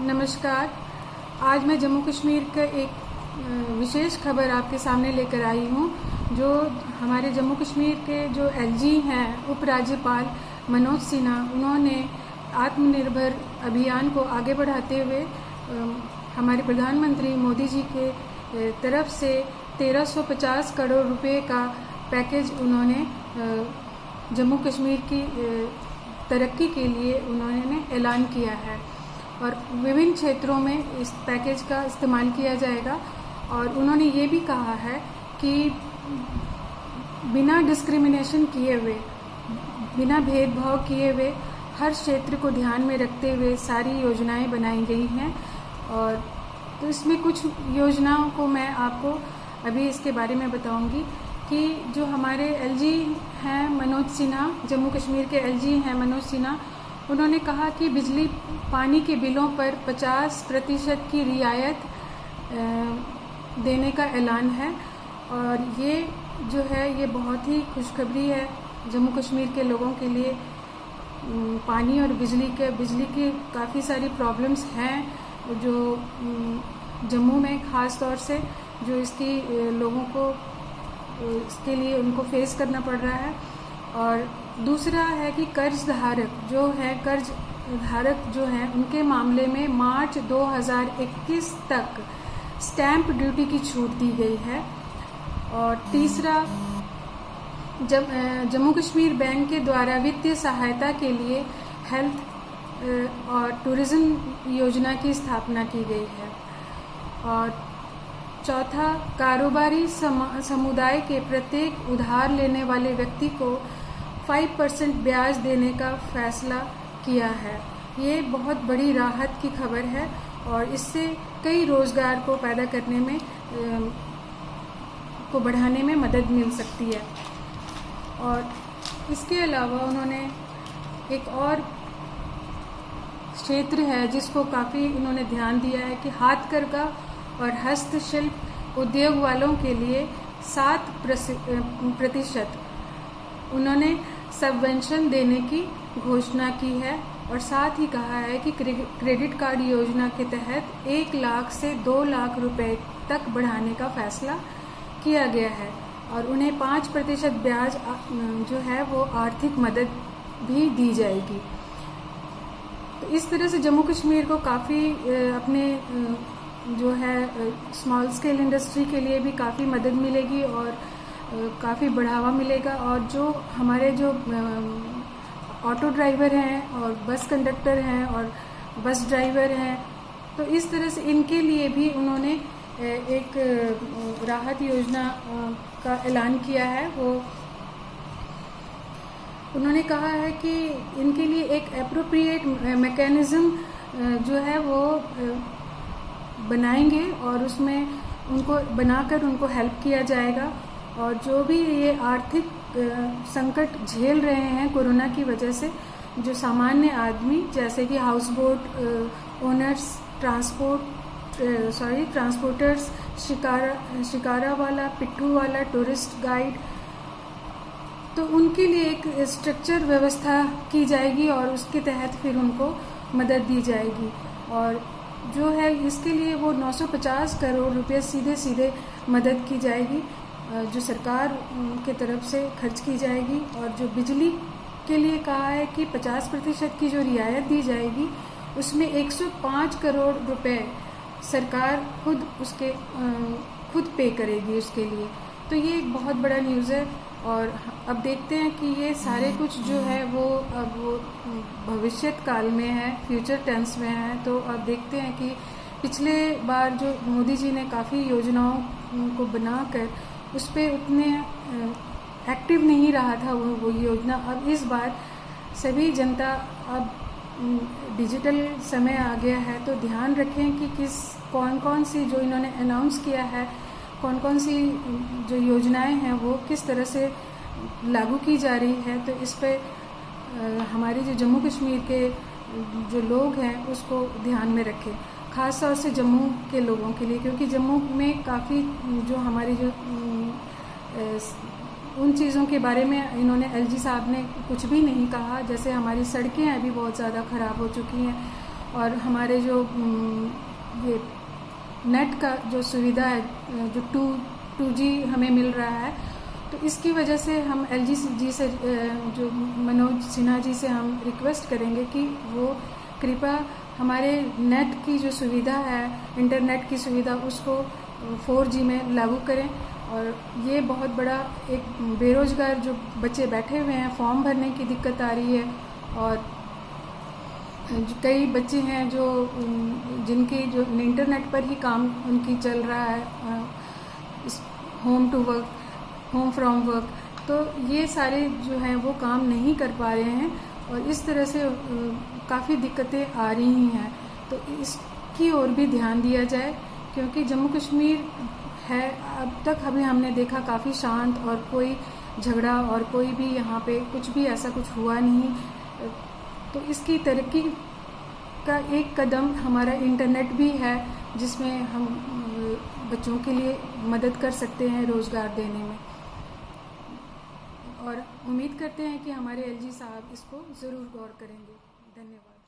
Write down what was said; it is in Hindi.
नमस्कार। आज मैं जम्मू कश्मीर का एक विशेष खबर आपके सामने लेकर आई हूँ। जो हमारे जम्मू कश्मीर के जो एलजी हैं, उपराज्यपाल मनोज सिन्हा, उन्होंने आत्मनिर्भर अभियान को आगे बढ़ाते हुए हमारे प्रधानमंत्री मोदी जी के तरफ से 1350 करोड़ रुपए का पैकेज उन्होंने जम्मू कश्मीर की तरक्की के लिए उन्होंने ऐलान किया है और विभिन्न क्षेत्रों में इस पैकेज का इस्तेमाल किया जाएगा। और उन्होंने ये भी कहा है कि बिना डिस्क्रिमिनेशन किए हुए, बिना भेदभाव किए हुए हर क्षेत्र को ध्यान में रखते हुए सारी योजनाएं बनाई गई हैं। और तो इसमें कुछ योजनाओं को मैं आपको अभी इसके बारे में बताऊंगी कि जो हमारे एलजी हैं मनोज सिन्हा, जम्मू कश्मीर के एलजी हैं मनोज सिन्हा, उन्होंने कहा कि बिजली पानी के बिलों पर 50% की रियायत देने का ऐलान है। और ये जो है ये बहुत ही खुशखबरी है जम्मू कश्मीर के लोगों के लिए। पानी और बिजली की काफ़ी सारी प्रॉब्लम्स हैं जो जम्मू में ख़ास तौर से जो इसकी लोगों को इसके लिए उनको फेस करना पड़ रहा है। और दूसरा है कि कर्ज धारक जो हैं उनके मामले में मार्च 2021 तक स्टैंप ड्यूटी की छूट दी गई है। और तीसरा, जम्मू कश्मीर बैंक के द्वारा वित्तीय सहायता के लिए हेल्थ और टूरिज्म योजना की स्थापना की गई है। और चौथा, कारोबारी समुदाय के प्रत्येक उधार लेने वाले व्यक्ति को 5% ब्याज देने का फैसला किया है। ये बहुत बड़ी राहत की खबर है और इससे कई रोजगार को पैदा करने में को बढ़ाने में मदद मिल सकती है। और इसके अलावा उन्होंने एक और क्षेत्र है जिसको काफ़ी उन्होंने ध्यान दिया है कि हाथकरघा और हस्तशिल्प उद्योग वालों के लिए 7% उन्होंने सबवेंशन देने की घोषणा की है। और साथ ही कहा है कि क्रेडिट कार्ड योजना के तहत 1 लाख से 2 लाख रुपए तक बढ़ाने का फैसला किया गया है। और उन्हें 5% ब्याज जो है वो आर्थिक मदद भी दी जाएगी। तो इस तरह से जम्मू कश्मीर को काफ़ी अपने जो है स्मॉल स्केल इंडस्ट्री के लिए भी काफ़ी मदद मिलेगी और काफ़ी बढ़ावा मिलेगा। और जो हमारे जो ऑटो ड्राइवर हैं और बस कंडक्टर हैं और बस ड्राइवर हैं, तो इस तरह से इनके लिए भी उन्होंने एक राहत योजना का ऐलान किया है। वो उन्होंने कहा है कि इनके लिए एक एप्रोप्रिएट मैकेनिज्म जो है वो बनाएंगे और उसमें उनको बनाकर उनको हेल्प किया जाएगा। और जो भी ये आर्थिक संकट झेल रहे हैं कोरोना की वजह से, जो सामान्य आदमी जैसे कि house boat owners, transporters, shikara वाला, पिट्ठू वाला, टूरिस्ट गाइड, तो उनके लिए एक स्ट्रक्चर व्यवस्था की जाएगी और उसके तहत फिर उनको मदद दी जाएगी। और जो है इसके लिए वो 950 करोड़ रुपए सीधे मदद की जाएगी जो सरकार के तरफ से खर्च की जाएगी। और जो बिजली के लिए कहा है कि 50% की जो रियायत दी जाएगी उसमें 105 करोड़ रुपए सरकार खुद पे करेगी उसके लिए। तो ये एक बहुत बड़ा न्यूज़ है। और अब देखते हैं कि ये सारे कुछ जो है वो अब वो भविष्य काल में है, फ्यूचर टेंस में है। तो अब देखते हैं कि पिछले बार जो मोदी जी ने काफ़ी योजनाओं को बनाकर उस पर उतने एक्टिव नहीं रहा था वो योजना। अब इस बार सभी जनता, अब डिजिटल समय आ गया है तो ध्यान रखें कि कौन सी जो इन्होंने अनाउंस किया है, कौन सी जो योजनाएं हैं वो किस तरह से लागू की जा रही है। तो इस पर हमारे जो जम्मू कश्मीर के जो लोग हैं उसको ध्यान में रखें, ख़ास तौर से जम्मू के लोगों के लिए, क्योंकि जम्मू में काफ़ी जो हमारी जो उन चीज़ों के बारे में इन्होंने एलजी साहब ने कुछ भी नहीं कहा। जैसे हमारी सड़कें अभी बहुत ज़्यादा ख़राब हो चुकी हैं और हमारे जो ये नेट का जो सुविधा है, जो 2G हमें मिल रहा है, तो इसकी वजह से हम LG जी से, जो मनोज सिन्हा जी से हम रिक्वेस्ट करेंगे कि वो कृपया हमारे नेट की जो सुविधा है, इंटरनेट की सुविधा, उसको 4G में लागू करें। और ये बहुत बड़ा एक बेरोजगार जो बच्चे बैठे हुए हैं, फॉर्म भरने की दिक्कत आ रही है, और कई बच्चे हैं जो जिनकी जो इंटरनेट पर ही काम उनकी चल रहा है, होम फ्रॉम वर्क, तो ये सारे जो हैं वो काम नहीं कर पा रहे हैं और इस तरह से काफ़ी दिक्कतें आ रही हैं। तो इसकी ओर भी ध्यान दिया जाए, क्योंकि जम्मू कश्मीर है अब तक अभी हमने देखा काफ़ी शांत, और कोई झगड़ा और कोई भी यहाँ पे कुछ भी ऐसा कुछ हुआ नहीं। तो इसकी तरक्की का एक कदम हमारा इंटरनेट भी है, जिसमें हम बच्चों के लिए मदद कर सकते हैं रोज़गार देने में, और उम्मीद करते हैं कि हमारे LG साहब इसको ज़रूर गौर करेंगे। धन्यवाद।